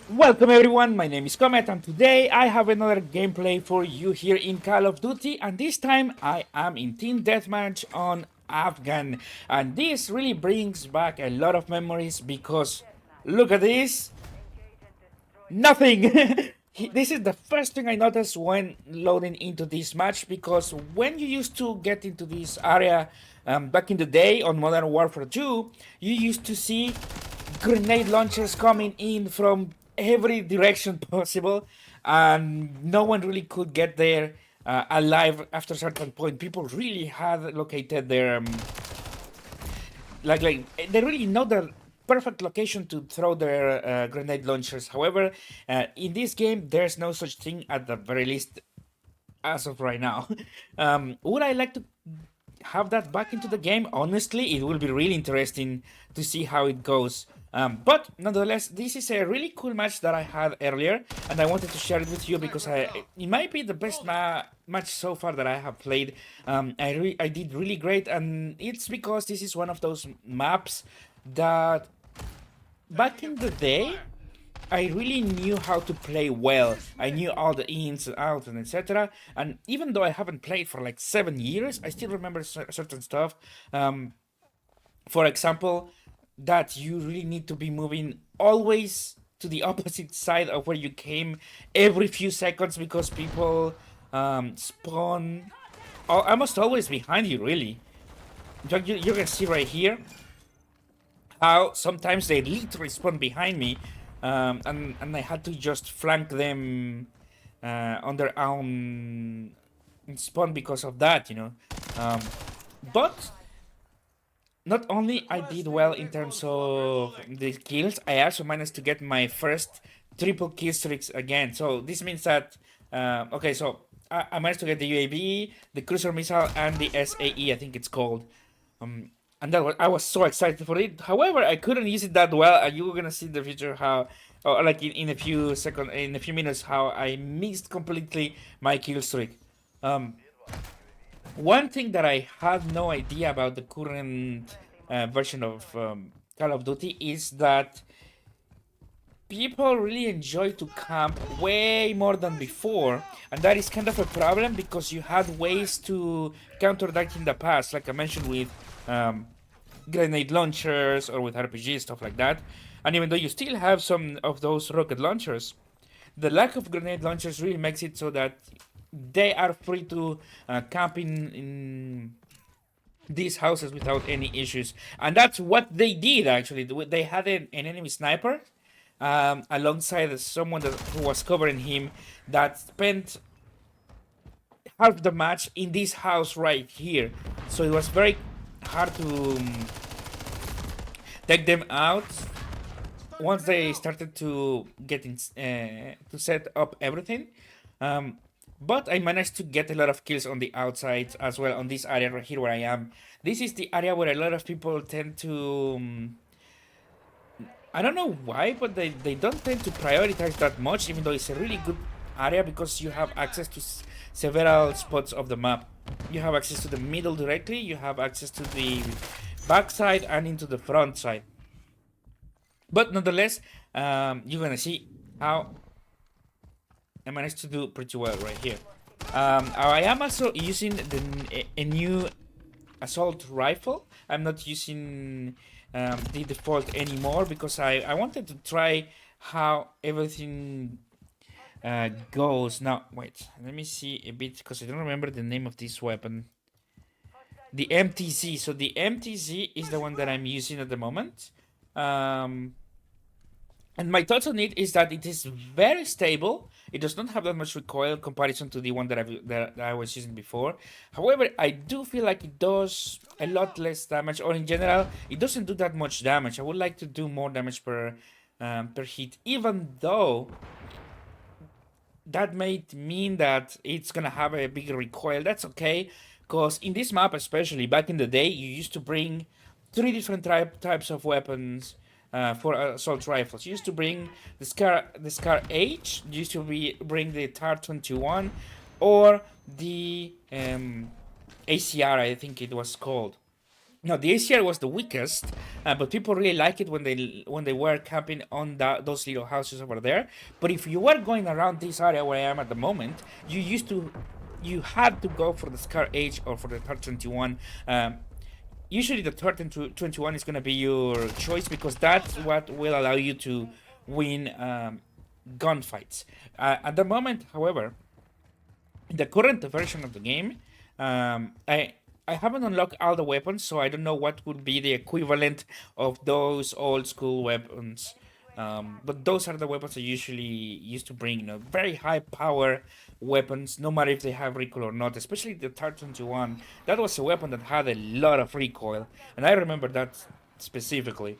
Welcome everyone, my name is Comet and today I have another gameplay for you here in Call of Duty, and this time I am in Team Deathmatch on Afghan, and this really brings back a lot of memories because look at this, nothing! This is the first thing I noticed when loading into this match, because when you used to get into this area back in the day on Modern Warfare 2, you used to see grenade launchers coming in from every direction possible, and no one really could get there alive after a certain point. People really had located their like they really know the perfect location to throw their grenade launchers. However, in this game, there's no such thing at the very least as of right now. Would I like to have that back into the game? Honestly, it will be really interesting to see how it goes. But nonetheless, this is a really cool match that I had earlier, and I wanted to share it with you because it might be the best match so far that I have played. I did really great, and it's because this is one of those maps that back in the day I really knew how to play well. I knew all the ins and outs and etc. And even though I haven't played for like 7 years, I still remember certain stuff. For example, that you really need to be moving always to the opposite side of where you came every few seconds, because people spawn almost always behind you, really. In fact, you can see right here how sometimes they literally spawn behind me, and I had to just flank them on their own spawn because of that, you know. But not only I did well in terms of the kills, I also managed to get my first triple kill streaks again. So this means that okay, so I managed to get the UAV, the cruiser missile, and the SAE, I think it's called. And I was so excited for it. However, I couldn't use it that well, and you were gonna see in the future how, or like in a few minutes, how I missed completely my kill streak. Um, One thing that I had no idea about the current version of Call of Duty is that people really enjoy to camp way more than before, and that is kind of a problem because you had ways to counter that in the past, like I mentioned with grenade launchers or with RPG stuff like that. And even though you still have some of those rocket launchers, the lack of grenade launchers really makes it so that they are free to camp in these houses without any issues. And that's what they did actually. They had an enemy sniper alongside someone who was covering him, that spent half the match in this house right here. So it was very hard to take them out once they started to get in, to set up everything. But I managed to get a lot of kills on the outside as well, on this area right here where I am. This is the area where a lot of people tend to I don't know why, but they don't tend to prioritize that much, even though it's a really good area because you have access to several spots of the map. You have access to the middle directly, you have access to the back side and into the front side. But nonetheless, you're gonna see how I managed to do pretty well right here. I am also using a new assault rifle. I'm not using the default anymore because I wanted to try how everything goes. Now, wait, let me see a bit because I don't remember the name of this weapon. The MTZ. So the MTZ is the one that I'm using at the moment. And my thoughts on it is that it is very stable. It does not have that much recoil comparison to the one that I was using before. However, I do feel like it does a lot less damage, or in general, it doesn't do that much damage. I would like to do more damage per hit, even though that may mean that it's gonna have a bigger recoil. That's okay, because in this map, especially back in the day, you used to bring three different types of weapons for assault rifles. You used to bring the Scar H. You used to bring the TAR 21, or the ACR, I think it was called. No, the ACR was the weakest, but people really like it when they were camping on those little houses over there. But if you were going around this area where I am at the moment, you had to go for the Scar H or for the Tar 21. Usually the Tar 21 is going to be your choice because that's what will allow you to win gunfights. At the moment, however, in the current version of the game, I haven't unlocked all the weapons, so I don't know what would be the equivalent of those old school weapons. But those are the weapons I usually used to bring. Very high power weapons, no matter if they have recoil or not. Especially the Tar 21. That was a weapon that had a lot of recoil, and I remember that specifically.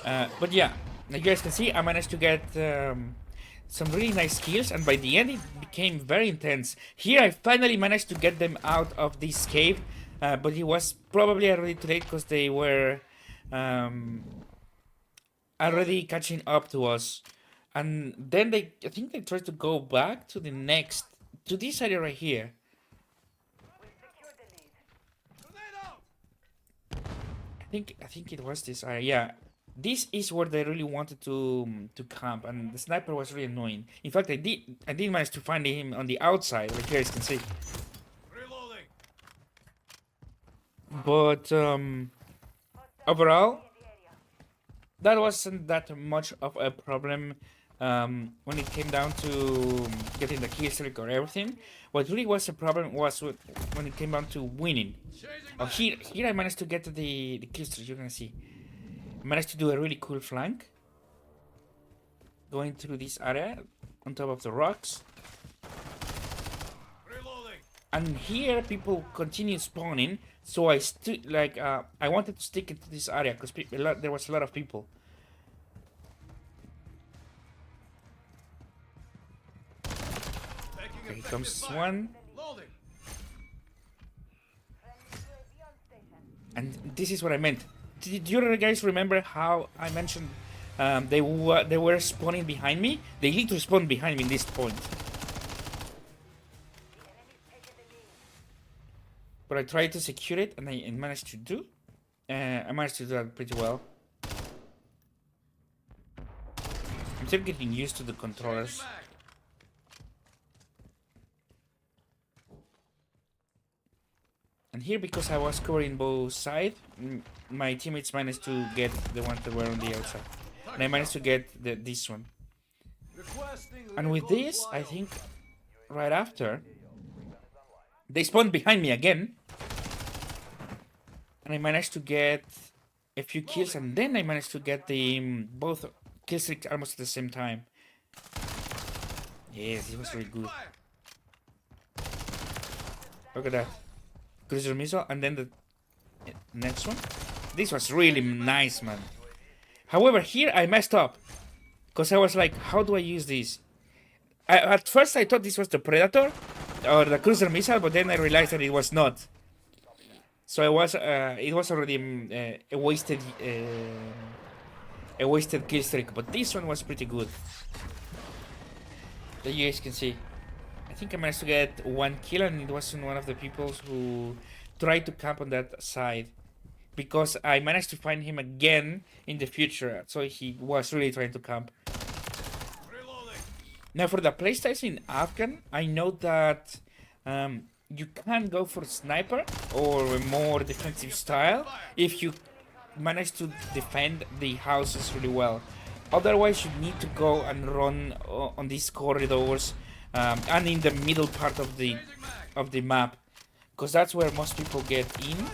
But yeah, you guys can see I managed to get some really nice kills, and by the end it became very intense. Here I finally managed to get them out of this cave, but it was probably already too late because they were already catching up to us. And then I think they tried to go back to to this area right here. I think it was this area. Yeah, this is where they really wanted to camp, and the sniper was really annoying. In fact, I did manage to find him on the outside, like you guys can see. Reloading. But overall, that wasn't that much of a problem when it came down to getting the kill streak or everything. What really was a problem was when it came down to winning. Oh, here I managed to get to the kill streak. You can see. Managed to do a really cool flank, going through this area on top of the rocks. Reloading. And here people continue spawning, so I stood like I wanted to stick into this area because there was a lot of people. Okay, here comes one. And this is what I meant. Do you guys remember how I mentioned they were spawning behind me? They literally spawned behind me in this point. But I tried to secure it, and I managed to do. I managed to do that pretty well. I'm still getting used to the controllers. And here, because I was covering both sides, my teammates managed to get the ones that were on the outside. And I managed to get this one. And with this, I think, right after, they spawned behind me again. And I managed to get a few kills, and then I managed to get the both kill streaks almost at the same time. Yes, it was really good. Look at that. Cruiser missile, and then the next one. This was really nice, man. However, here I messed up because I was like, how do I use this? At first I thought this was the Predator or the cruiser missile, but then I realized that it was not. So it was already a wasted kill streak, but this one was pretty good. That you guys can see. I think I managed to get one kill, and it wasn't one of the people who tried to camp on that side, because I managed to find him again in the future, so he was really trying to camp. Reloading. Now for the playstyles in Afghan, I know that you can go for sniper or a more defensive style if you manage to defend the houses really well. Otherwise, you need to go and run on these corridors. And in the middle part of the map, because that's where most people get in, and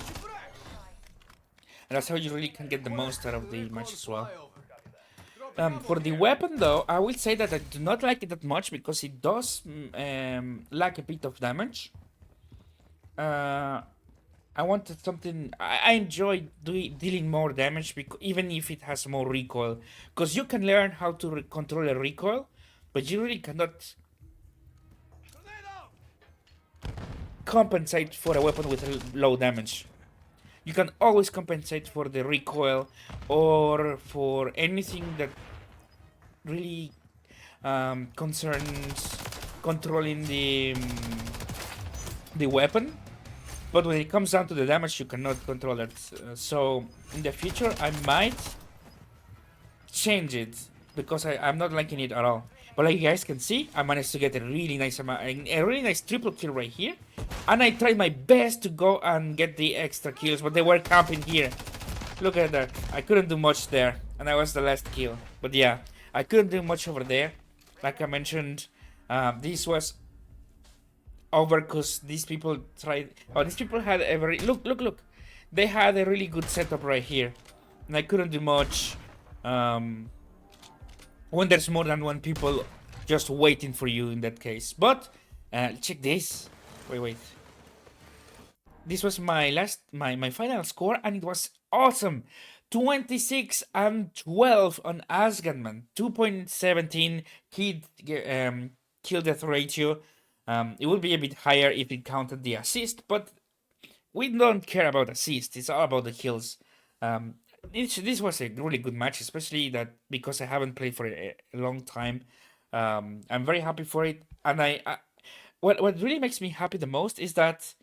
that's how you really can get the most out of the match as well. For the weapon, though, I will say that I do not like it that much because it does lack a bit of damage. I wanted something. I enjoy dealing more damage, even if it has more recoil, because you can learn how to control a recoil, but you really cannot compensate for a weapon with low damage. You can always compensate for the recoil or for anything that really concerns controlling the weapon. But when it comes down to the damage, you cannot control it. So in the future, I might change it because I'm not liking it at all. But like you guys can see, I managed to get a really nice amount, a really nice triple kill right here. And I tried my best to go and get the extra kills, but they were camping here. Look at that. I couldn't do much there, and that was the last kill. But yeah, I couldn't do much over there. Like I mentioned, this was over because these people tried. Oh, these people had a very look. They had a really good setup right here, and I couldn't do much. When there's more than one people just waiting for you in that case. But check this. Wait. This was my my final score, and it was awesome. 26 and 12 on Afghan, man. 2.17 kill death ratio. It would be a bit higher if it counted the assist, but we don't care about assist. It's all about the kills. This was a really good match, especially that because I haven't played for a long time. I'm very happy for it, and what really makes me happy the most is that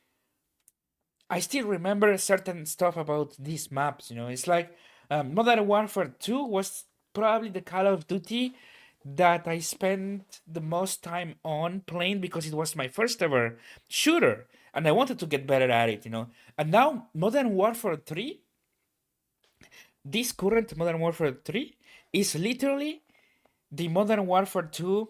I still remember certain stuff about these maps. You know, it's like Modern Warfare 2 was probably the Call of Duty that I spent the most time on playing because it was my first ever shooter, and I wanted to get better at it. You know, and now Modern Warfare 3, this current Modern Warfare 3 is literally the Modern Warfare 2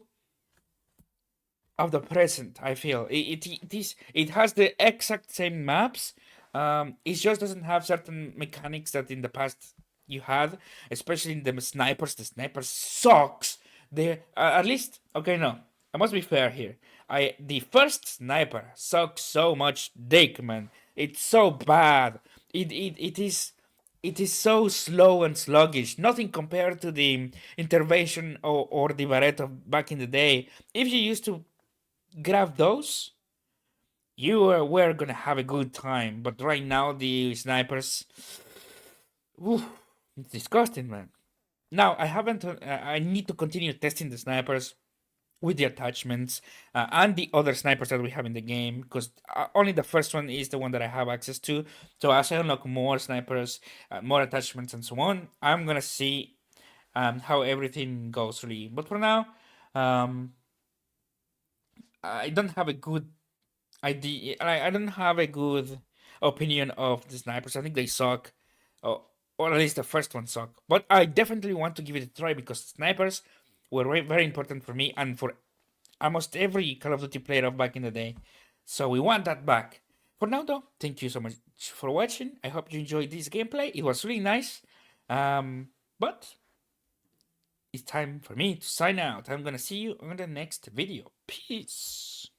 of the present. I feel it has the exact same maps. It just doesn't have certain mechanics that in the past you had, especially in the snipers. The snipers sucks. They at least okay. No, I must be fair here. The first sniper sucks so much dick, man. It's so bad. It is so slow and sluggish. Nothing compared to the intervention or the Barretto back in the day. If you used to grab those, you were gonna have a good time. But right now, the snipers, oof, it's disgusting, man. Now I haven't. I need to continue testing the snipers with the attachments and the other snipers that we have in the game because only the first one is the one that I have access to. So as I unlock more snipers, more attachments, and so on, I'm gonna see how everything goes really. But for now, um, I don't have a good idea. I don't have a good opinion of the snipers. I think they suck, or at least the first one suck. But I definitely want to give it a try because snipers were very important for me and for almost every Call of Duty player of back in the day. So we want that back. For now, though, thank you so much for watching. I hope you enjoyed this gameplay. It was really nice. But it's time for me to sign out. I'm gonna see you on the next video. Peace.